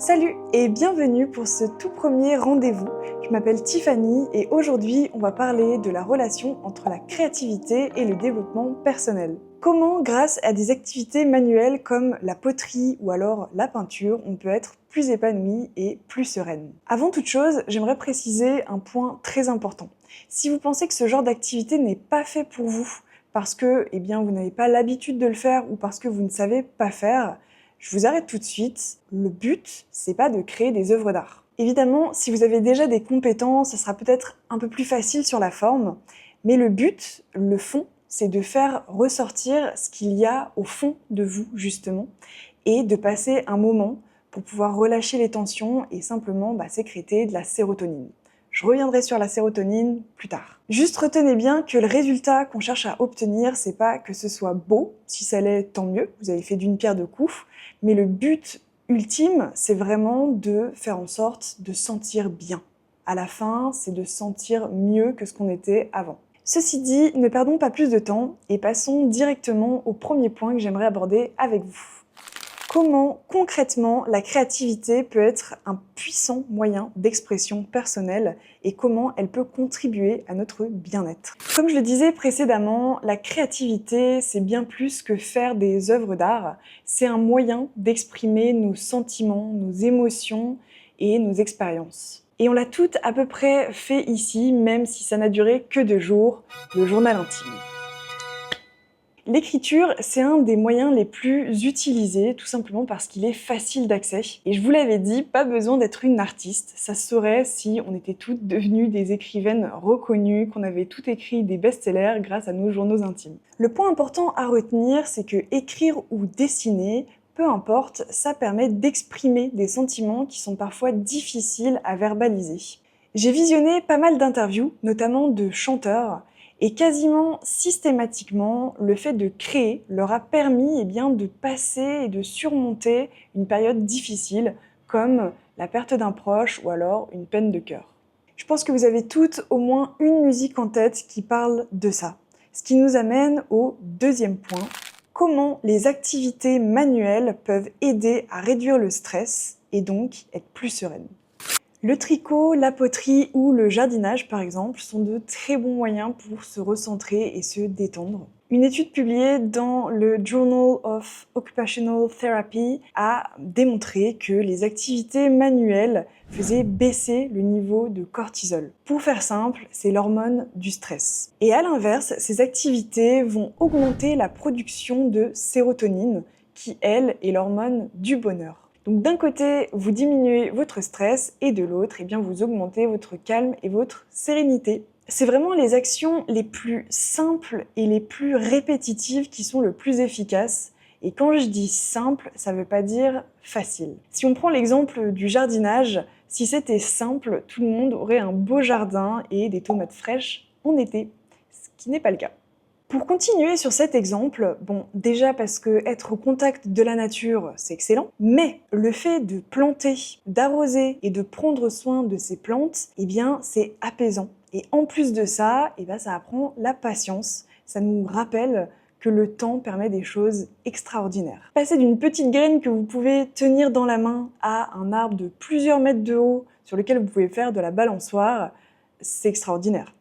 Salut et bienvenue pour ce tout premier rendez-vous. Je m'appelle Tiffany et aujourd'hui on va parler de la relation entre la créativité et le développement personnel. Comment, grâce à des activités manuelles comme la poterie ou alors la peinture, on peut être plus épanoui et plus sereine. Avant toute chose, j'aimerais préciser un point très important. Si vous pensez que ce genre d'activité n'est pas fait pour vous, parce que vous n'avez pas l'habitude de le faire ou parce que vous ne savez pas faire, je vous arrête tout de suite. Le but, c'est pas de créer des œuvres d'art. Évidemment, si vous avez déjà des compétences, ça sera peut-être un peu plus facile sur la forme, mais le but, le fond, c'est de faire ressortir ce qu'il y a au fond de vous, justement, et de passer un moment pour pouvoir relâcher les tensions et simplement sécréter de la sérotonine. Je reviendrai sur la sérotonine plus tard. Juste retenez bien que le résultat qu'on cherche à obtenir, c'est pas que ce soit beau. Si ça l'est, tant mieux, vous avez fait d'une pierre deux coups. Mais le but ultime, c'est vraiment de faire en sorte de sentir bien. À la fin, c'est de sentir mieux que ce qu'on était avant. Ceci dit, ne perdons pas plus de temps et passons directement au premier point que j'aimerais aborder avec vous. Comment, concrètement, la créativité peut être un puissant moyen d'expression personnelle et comment elle peut contribuer à notre bien-être. Comme je le disais précédemment, la créativité, c'est bien plus que faire des œuvres d'art. C'est un moyen d'exprimer nos sentiments, nos émotions et nos expériences. Et on l'a toutes à peu près fait ici, même si ça n'a duré que 2 jours, le journal intime. L'écriture, c'est un des moyens les plus utilisés, tout simplement parce qu'il est facile d'accès. Et je vous l'avais dit, pas besoin d'être une artiste. Ça se saurait si on était toutes devenues des écrivaines reconnues, qu'on avait toutes écrit des best-sellers grâce à nos journaux intimes. Le point important à retenir, c'est que écrire ou dessiner, peu importe, ça permet d'exprimer des sentiments qui sont parfois difficiles à verbaliser. J'ai visionné pas mal d'interviews, notamment de chanteurs, et quasiment systématiquement, le fait de créer leur a permis de passer et de surmonter une période difficile, comme la perte d'un proche ou alors une peine de cœur. Je pense que vous avez toutes au moins une musique en tête qui parle de ça. Ce qui nous amène au deuxième point. Comment les activités manuelles peuvent aider à réduire le stress et donc être plus sereines. Le tricot, la poterie ou le jardinage, par exemple, sont de très bons moyens pour se recentrer et se détendre. Une étude publiée dans le Journal of Occupational Therapy a démontré que les activités manuelles faisaient baisser le niveau de cortisol. Pour faire simple, c'est l'hormone du stress. Et à l'inverse, ces activités vont augmenter la production de sérotonine, qui, elle, est l'hormone du bonheur. Donc d'un côté, vous diminuez votre stress et de l'autre, vous augmentez votre calme et votre sérénité. C'est vraiment les actions les plus simples et les plus répétitives qui sont le plus efficaces. Et quand je dis simple, ça ne veut pas dire facile. Si on prend l'exemple du jardinage, si c'était simple, tout le monde aurait un beau jardin et des tomates fraîches en été, ce qui n'est pas le cas. Pour continuer sur cet exemple, déjà parce que être au contact de la nature, c'est excellent, mais le fait de planter, d'arroser et de prendre soin de ces plantes, c'est apaisant. Et en plus de ça, ça apprend la patience. Ça nous rappelle que le temps permet des choses extraordinaires. Passer d'une petite graine que vous pouvez tenir dans la main à un arbre de plusieurs mètres de haut sur lequel vous pouvez faire de la balançoire, c'est extraordinaire.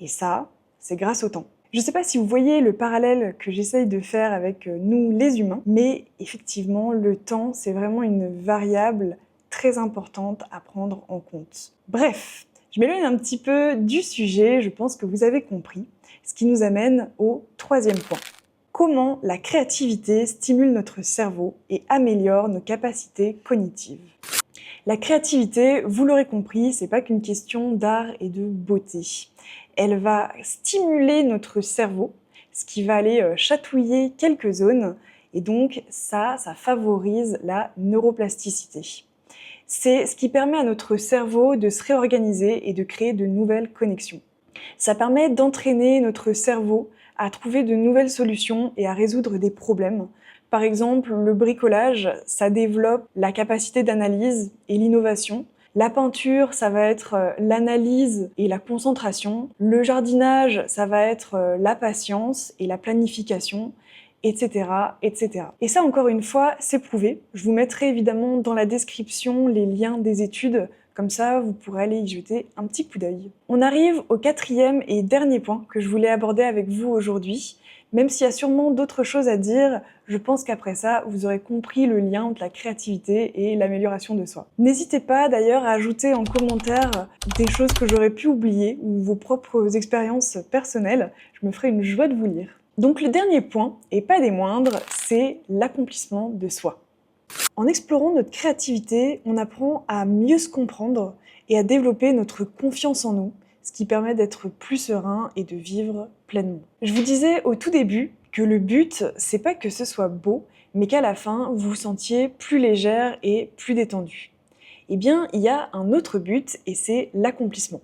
Et ça, c'est grâce au temps. Je ne sais pas si vous voyez le parallèle que j'essaye de faire avec nous les humains, mais effectivement, le temps, c'est vraiment une variable très importante à prendre en compte. Bref, je m'éloigne un petit peu du sujet, je pense que vous avez compris, ce qui nous amène au troisième point. Comment la créativité stimule notre cerveau et améliore nos capacités cognitives. La créativité, vous l'aurez compris, c'est pas qu'une question d'art et de beauté. Elle va stimuler notre cerveau, ce qui va aller chatouiller quelques zones, et donc ça favorise la neuroplasticité. C'est ce qui permet à notre cerveau de se réorganiser et de créer de nouvelles connexions. Ça permet d'entraîner notre cerveau à trouver de nouvelles solutions et à résoudre des problèmes. Par exemple, le bricolage, ça développe la capacité d'analyse et l'innovation. La peinture, ça va être l'analyse et la concentration. Le jardinage, ça va être la patience et la planification. etc., etc. Et ça, encore une fois, c'est prouvé. Je vous mettrai évidemment dans la description les liens des études, comme ça vous pourrez aller y jeter un petit coup d'œil. On arrive au 4e et dernier point que je voulais aborder avec vous aujourd'hui. Même s'il y a sûrement d'autres choses à dire, je pense qu'après ça, vous aurez compris le lien entre la créativité et l'amélioration de soi. N'hésitez pas d'ailleurs à ajouter en commentaire des choses que j'aurais pu oublier ou vos propres expériences personnelles. Je me ferai une joie de vous lire. Donc le dernier point, et pas des moindres, c'est l'accomplissement de soi. En explorant notre créativité, on apprend à mieux se comprendre et à développer notre confiance en nous, ce qui permet d'être plus serein et de vivre pleinement. Je vous disais au tout début que le but, c'est pas que ce soit beau, mais qu'à la fin, vous vous sentiez plus légère et plus détendue. Eh bien, il y a un autre but et c'est l'accomplissement.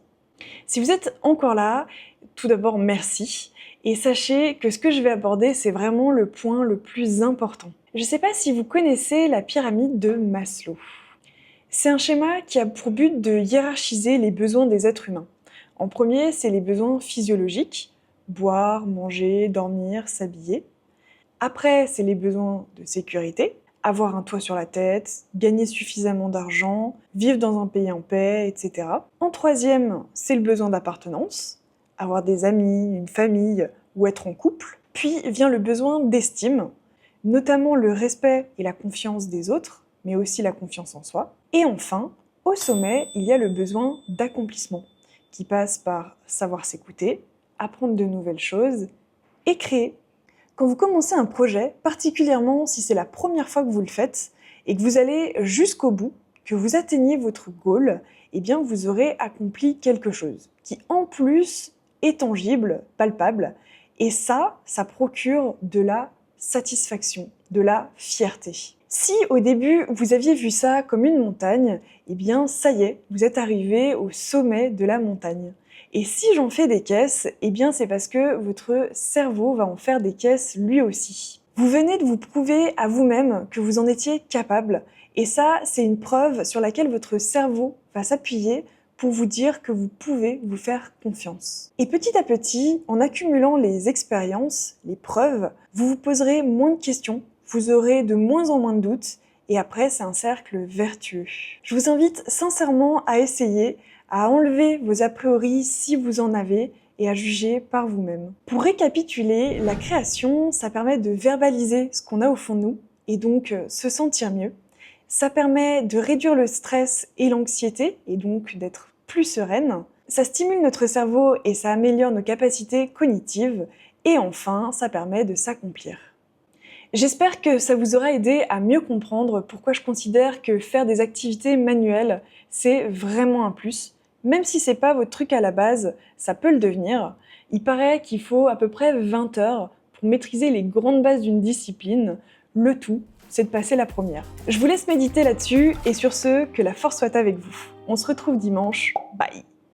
Si vous êtes encore là, tout d'abord merci. Et sachez que ce que je vais aborder, c'est vraiment le point le plus important. Je ne sais pas si vous connaissez la pyramide de Maslow. C'est un schéma qui a pour but de hiérarchiser les besoins des êtres humains. En premier, c'est les besoins physiologiques, boire, manger, dormir, s'habiller. Après, c'est les besoins de sécurité, avoir un toit sur la tête, gagner suffisamment d'argent, vivre dans un pays en paix, etc. En troisième, c'est le besoin d'appartenance, avoir des amis, une famille ou être en couple. Puis vient le besoin d'estime, notamment le respect et la confiance des autres, mais aussi la confiance en soi. Et enfin, au sommet, il y a le besoin d'accomplissement, qui passe par savoir s'écouter, apprendre de nouvelles choses et créer. Quand vous commencez un projet, particulièrement si c'est la première fois que vous le faites et que vous allez jusqu'au bout, que vous atteignez votre goal, eh bien vous aurez accompli quelque chose qui en plus est tangible, palpable, et ça procure de la satisfaction, de la fierté. Si au début vous aviez vu ça comme une montagne, eh bien ça y est, vous êtes arrivé au sommet de la montagne. Et si j'en fais des caisses, eh bien c'est parce que votre cerveau va en faire des caisses lui aussi. Vous venez de vous prouver à vous-même que vous en étiez capable, et ça c'est une preuve sur laquelle votre cerveau va s'appuyer pour vous dire que vous pouvez vous faire confiance. Et petit à petit, en accumulant les expériences, les preuves, vous vous poserez moins de questions, vous aurez de moins en moins de doutes, et après c'est un cercle vertueux. Je vous invite sincèrement à essayer, à enlever vos a priori si vous en avez, et à juger par vous-même. Pour récapituler, la création, ça permet de verbaliser ce qu'on a au fond de nous, et donc se sentir mieux. Ça permet de réduire le stress et l'anxiété, et donc d'être plus sereine. Ça stimule notre cerveau et ça améliore nos capacités cognitives. Et enfin, ça permet de s'accomplir. J'espère que ça vous aura aidé à mieux comprendre pourquoi je considère que faire des activités manuelles, c'est vraiment un plus. Même si c'est pas votre truc à la base, ça peut le devenir. Il paraît qu'il faut à peu près 20 heures pour maîtriser les grandes bases d'une discipline. Le tout, c'est de passer la première. Je vous laisse méditer là-dessus et sur ce, que la force soit avec vous. On se retrouve dimanche. Bye!